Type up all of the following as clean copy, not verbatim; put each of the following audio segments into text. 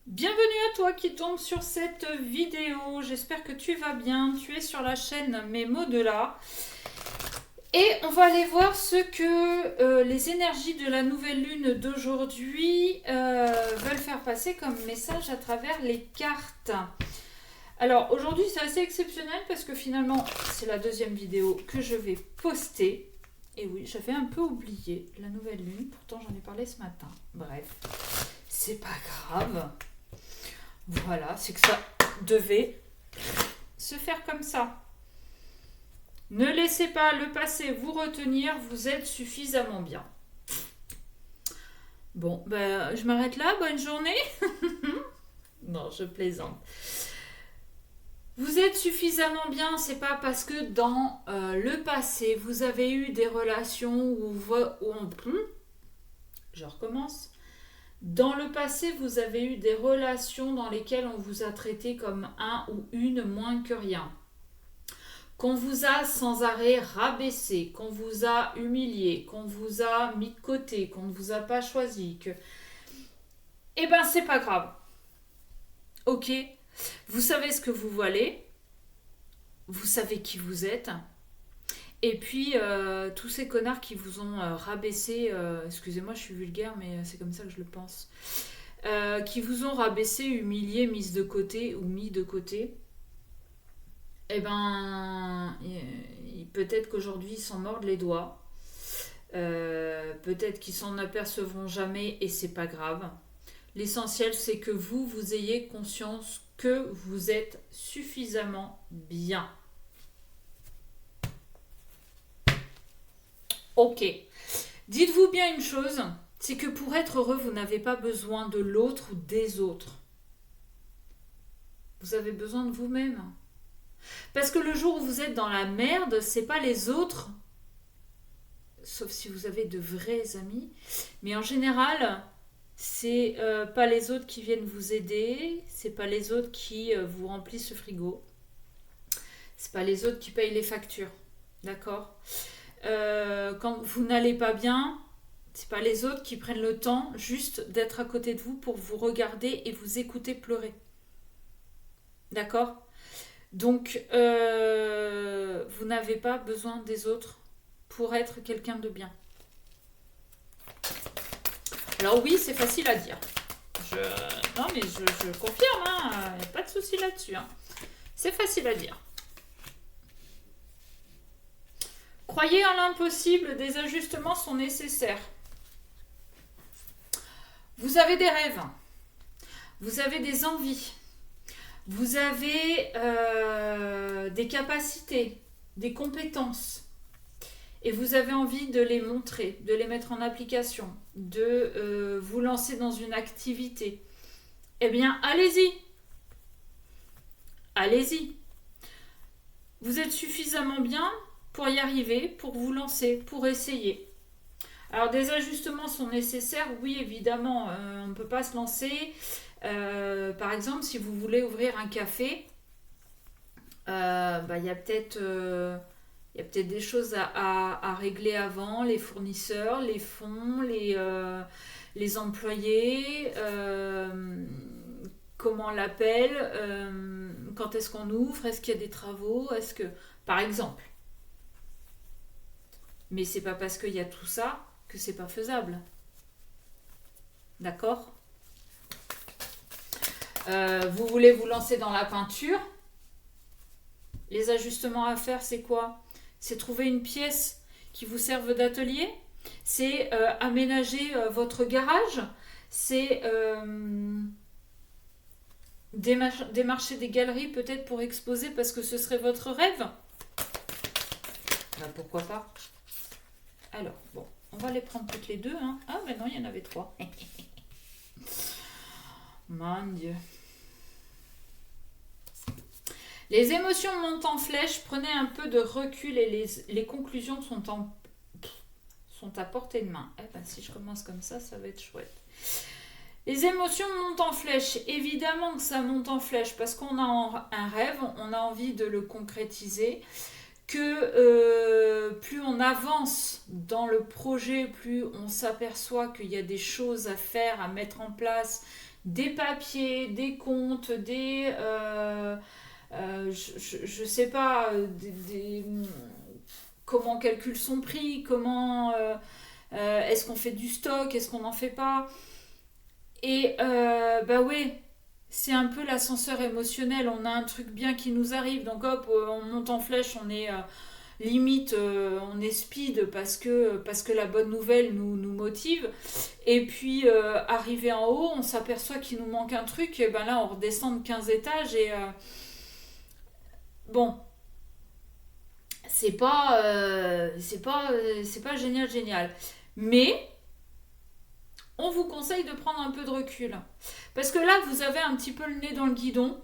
Bienvenue à toi qui tombe sur cette vidéo. J'espère que tu vas bien. Tu es sur la chaîne Mes mots de là. Et on va aller voir ce que les énergies de la nouvelle lune d'aujourd'hui veulent faire passer comme message à travers les cartes. Alors aujourd'hui c'est assez exceptionnel parce que finalement c'est la deuxième vidéo que je vais poster. Et oui, j'avais un peu oublié la nouvelle lune, pourtant j'en ai parlé ce matin. Bref, c'est pas grave. Voilà, c'est que ça devait se faire comme ça. Ne laissez pas le passé vous retenir, vous êtes suffisamment bien. Bon, ben, je m'arrête là, bonne journée. Non, je plaisante. Vous êtes suffisamment bien, c'est pas parce que dans le passé, vous avez eu des relations où on peut. Je recommence. Dans le passé, vous avez eu des relations dans lesquelles on vous a traité comme un ou une moins que rien. Qu'on vous a sans arrêt rabaissé, qu'on vous a humilié, qu'on vous a mis de côté, qu'on ne vous a pas choisi, que... Eh ben, c'est pas grave. Ok. Vous savez ce que vous valez. Vous savez qui vous êtes. Et puis, tous ces connards qui vous ont rabaissé, excusez-moi, je suis vulgaire, mais c'est comme ça que je le pense, qui vous ont rabaissé, humilié, mis de côté ou mis de côté, eh ben, peut-être qu'aujourd'hui, ils s'en mordent les doigts. Peut-être qu'ils s'en apercevront jamais et c'est pas grave. L'essentiel, c'est que vous ayez conscience que vous êtes suffisamment bien. Ok. Dites-vous bien une chose, c'est que pour être heureux, vous n'avez pas besoin de l'autre ou des autres. Vous avez besoin de vous-même. Parce que le jour où vous êtes dans la merde, c'est pas les autres, sauf si vous avez de vrais amis, mais en général, c'est pas les autres qui viennent vous aider, c'est pas les autres qui vous remplissent le frigo, c'est pas les autres qui payent les factures, d'accord. Quand vous n'allez pas bien, c'est pas les autres qui prennent le temps juste d'être à côté de vous pour vous regarder et vous écouter pleurer, d'accord. Donc, vous n'avez pas besoin des autres pour être quelqu'un de bien. Alors oui, c'est facile à dire. Non, mais je confirme, hein, y a pas de souci là-dessus. Hein. C'est facile à dire. Croyez en l'impossible, des ajustements sont nécessaires. Vous avez des rêves, vous avez des envies, vous avez des capacités, des compétences. Et vous avez envie de les montrer, de les mettre en application, de vous lancer dans une activité. Eh bien, allez-y. Allez-y. Vous êtes suffisamment bien pour y arriver, pour vous lancer, pour essayer. Alors, des ajustements sont nécessaires, oui, évidemment. On ne peut pas se lancer. Par exemple, si vous voulez ouvrir un café, il y a peut-être... il y a peut-être des choses à régler avant, les fournisseurs, les fonds, les employés, comment on l'appelle, quand est-ce qu'on ouvre, est-ce qu'il y a des travaux, est-ce que... Par exemple. Mais c'est pas parce qu'il y a tout ça que c'est pas faisable. D'accord. Vous voulez vous lancer dans la peinture. Les ajustements à faire, c'est quoi? C'est trouver une pièce qui vous serve d'atelier. C'est aménager votre garage. C'est démarcher des galeries peut-être pour exposer parce que ce serait votre rêve. Ben, pourquoi pas. Alors, bon, on va les prendre toutes les deux. Hein. Ah, mais non, il y en avait trois. Mon Dieu. Les émotions montent en flèche, prenez un peu de recul et les conclusions sont à portée de main. Eh ben, si je commence comme ça va être chouette. Les émotions montent en flèche. Évidemment que ça monte en flèche parce qu'on a un rêve, on a envie de le concrétiser. Que plus on avance dans le projet, plus on s'aperçoit qu'il y a des choses à faire, à mettre en place, des papiers, des comptes, je sais pas, comment on calcule son prix, comment est-ce qu'on fait du stock, est-ce qu'on n'en fait pas. Et bah oui, c'est un peu l'ascenseur émotionnel. On a un truc bien qui nous arrive, donc hop, on monte en flèche, on est limite, on est speed parce que la bonne nouvelle nous motive. Et puis, arrivé en haut, on s'aperçoit qu'il nous manque un truc, et ben là, on redescend de 15 étages et bon, c'est pas génial, génial. Mais on vous conseille de prendre un peu de recul. Parce que là, vous avez un petit peu le nez dans le guidon.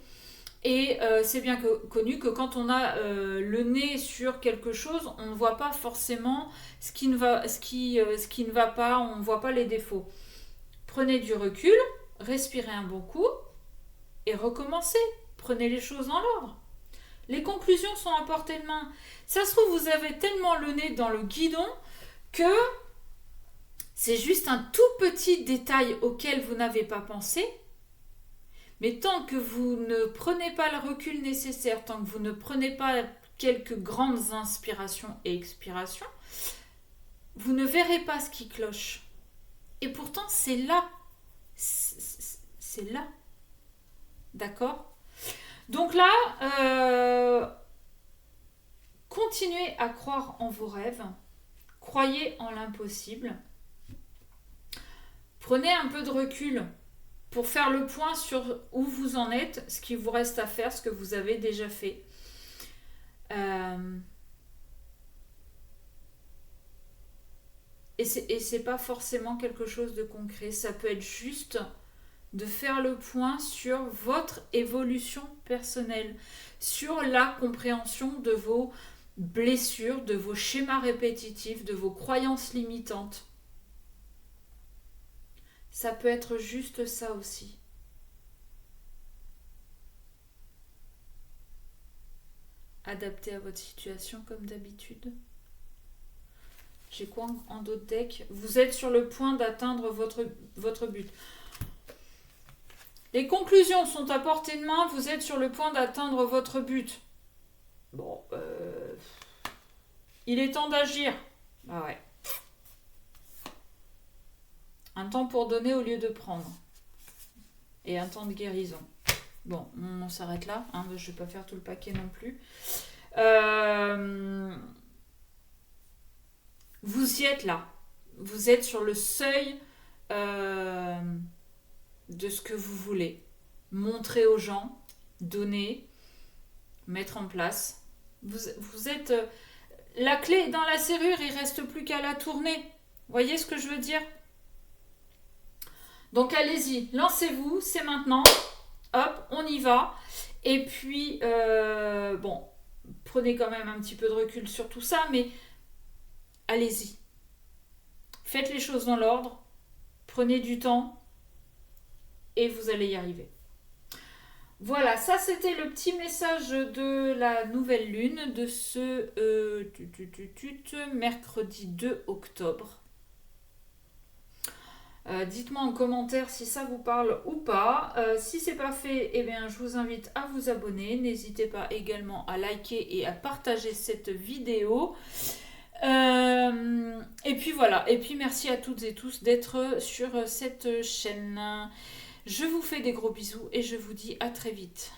Et c'est bien connu que quand on a le nez sur quelque chose, on ne voit pas forcément ce qui ne va pas, on ne voit pas les défauts. Prenez du recul, respirez un bon coup et recommencez. Prenez les choses dans l'ordre. Les conclusions sont à portée de main. Ça se trouve, vous avez tellement le nez dans le guidon que c'est juste un tout petit détail auquel vous n'avez pas pensé. Mais tant que vous ne prenez pas le recul nécessaire, tant que vous ne prenez pas quelques grandes inspirations et expirations, vous ne verrez pas ce qui cloche. Et pourtant, c'est là. C'est là. D'accord ? Donc là, continuez à croire en vos rêves. Croyez en l'impossible. Prenez un peu de recul pour faire le point sur où vous en êtes, ce qu'il vous reste à faire, ce que vous avez déjà fait. Et c'est pas forcément quelque chose de concret. Ça peut être juste de faire le point sur votre évolution personnelle, sur la compréhension de vos blessures, de vos schémas répétitifs, de vos croyances limitantes. Ça peut être juste ça aussi. Adapté à votre situation comme d'habitude. J'ai quoi en d'autres decks ? Vous êtes sur le point d'atteindre votre but. Les conclusions sont à portée de main. Vous êtes sur le point d'atteindre votre but. Bon, il est temps d'agir. Ah ouais. Un temps pour donner au lieu de prendre. Et un temps de guérison. Bon, on s'arrête là. Hein, je ne vais pas faire tout le paquet non plus. Vous y êtes là. Vous êtes sur le seuil de ce que vous voulez. Montrer aux gens, donner, mettre en place. Vous êtes... la clé est dans la serrure, il ne reste plus qu'à la tourner. Vous voyez ce que je veux dire ? Donc allez-y, lancez-vous, c'est maintenant. Hop, on y va. Et puis, bon, prenez quand même un petit peu de recul sur tout ça, mais allez-y. Faites les choses dans l'ordre, prenez du temps et vous allez y arriver. Voilà, ça c'était le petit message de la nouvelle lune de ce mercredi 2 octobre. Dites-moi en commentaire si ça vous parle ou pas. Si c'est pas fait, eh bien, je vous invite à vous abonner. N'hésitez pas également à liker et à partager cette vidéo. Et puis voilà. Et puis merci à toutes et tous d'être sur cette chaîne. Je vous fais des gros bisous et je vous dis à très vite.